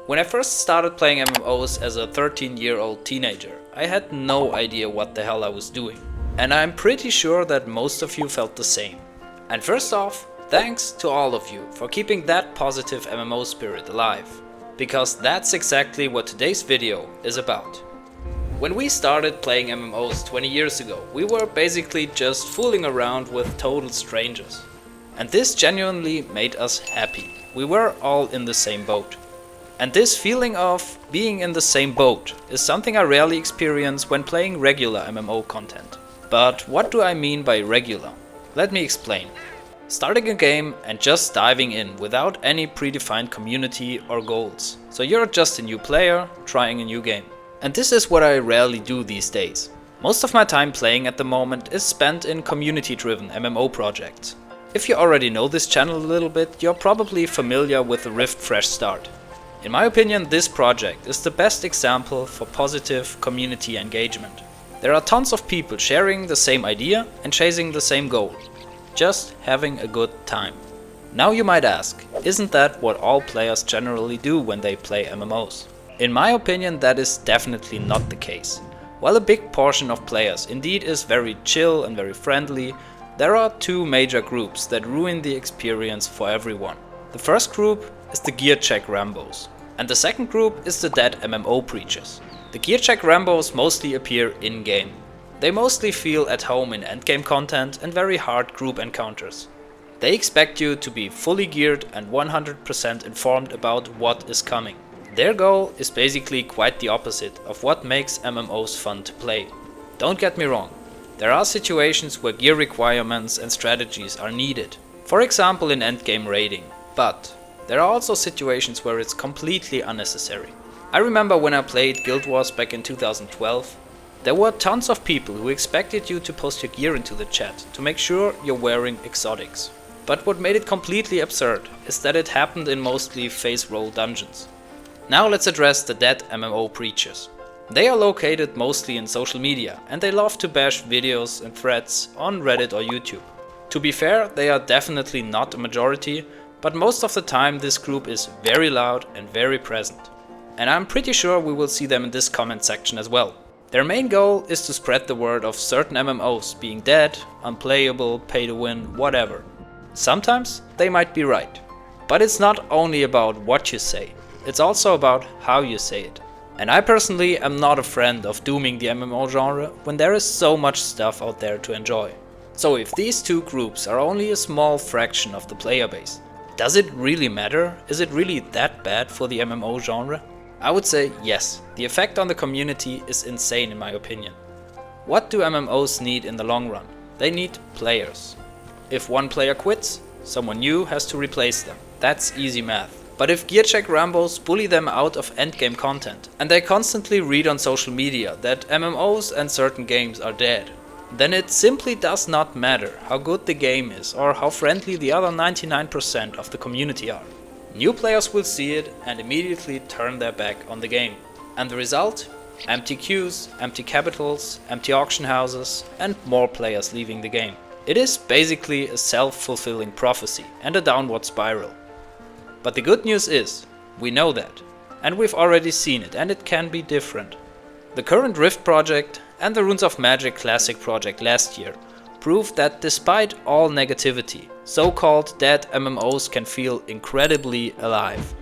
When I first started playing MMOs as a 13-year-old teenager, I had no idea what the hell I was doing. And I'm pretty sure that most of you felt the same. And first off, thanks to all of you for keeping that positive MMO spirit alive. Because that's exactly what today's video is about. When we started playing MMOs 20 years ago, we were basically just fooling around with total strangers. And this genuinely made us happy. We were all in the same boat. And this feeling of being in the same boat is something I rarely experience when playing regular MMO content. But what do I mean by regular? Let me explain. Starting a game and just diving in without any predefined community or goals. So you're just a new player trying a new game. And this is what I rarely do these days. Most of my time playing at the moment is spent in community-driven MMO projects. If you already know this channel a little bit, you're probably familiar with the Rift Fresh Start. In my opinion, this project is the best example for positive community engagement. There are tons of people sharing the same idea and chasing the same goal. Just having a good time. Now you might ask, isn't that what all players generally do when they play MMOs? In my opinion, that is definitely not the case. While a big portion of players indeed is very chill and very friendly, there are two major groups that ruin the experience for everyone. The first group is the gear check Rambos, and the second group is the Dead MMO preachers. The gear check Rambos mostly appear in-game. They mostly feel at home in endgame content and very hard group encounters. They expect you to be fully geared and 100% informed about what is coming. Their goal is basically quite the opposite of what makes MMOs fun to play. Don't get me wrong, there are situations where gear requirements and strategies are needed, for example in endgame raiding, but there are also situations where it's completely unnecessary. I remember when I played Guild Wars back in 2012, there were tons of people who expected you to post your gear into the chat to make sure you're wearing exotics. But what made it completely absurd is that it happened in mostly face roll dungeons. Now let's address the Dead MMO preachers. They are located mostly in social media and they love to bash videos and threads on Reddit or YouTube. To be fair, they are definitely not a majority, but most of the time this group is very loud and very present. And I'm pretty sure we will see them in this comment section as well. Their main goal is to spread the word of certain MMOs being dead, unplayable, pay to win, whatever. Sometimes they might be right. But it's not only about what you say, it's also about how you say it. And I personally am not a friend of dooming the MMO genre when there is so much stuff out there to enjoy. So if these two groups are only a small fraction of the player base, does it really matter? Is it really that bad for the MMO genre? I would say yes, the effect on the community is insane in my opinion. What do MMOs need in the long run? They need players. If one player quits, someone new has to replace them. That's easy math. But if gear check Rambos bully them out of endgame content and they constantly read on social media that MMOs and certain games are dead, then it simply does not matter how good the game is or how friendly the other 99% of the community are. New players will see it and immediately turn their back on the game. And the result? Empty queues, empty capitals, empty auction houses and more players leaving the game. It is basically a self-fulfilling prophecy and a downward spiral. But the good news is, we know that. And we've already seen it and it can be different. The current Rift project and the Runes of Magic Classic project last year proved that despite all negativity, so-called dead MMOs can feel incredibly alive.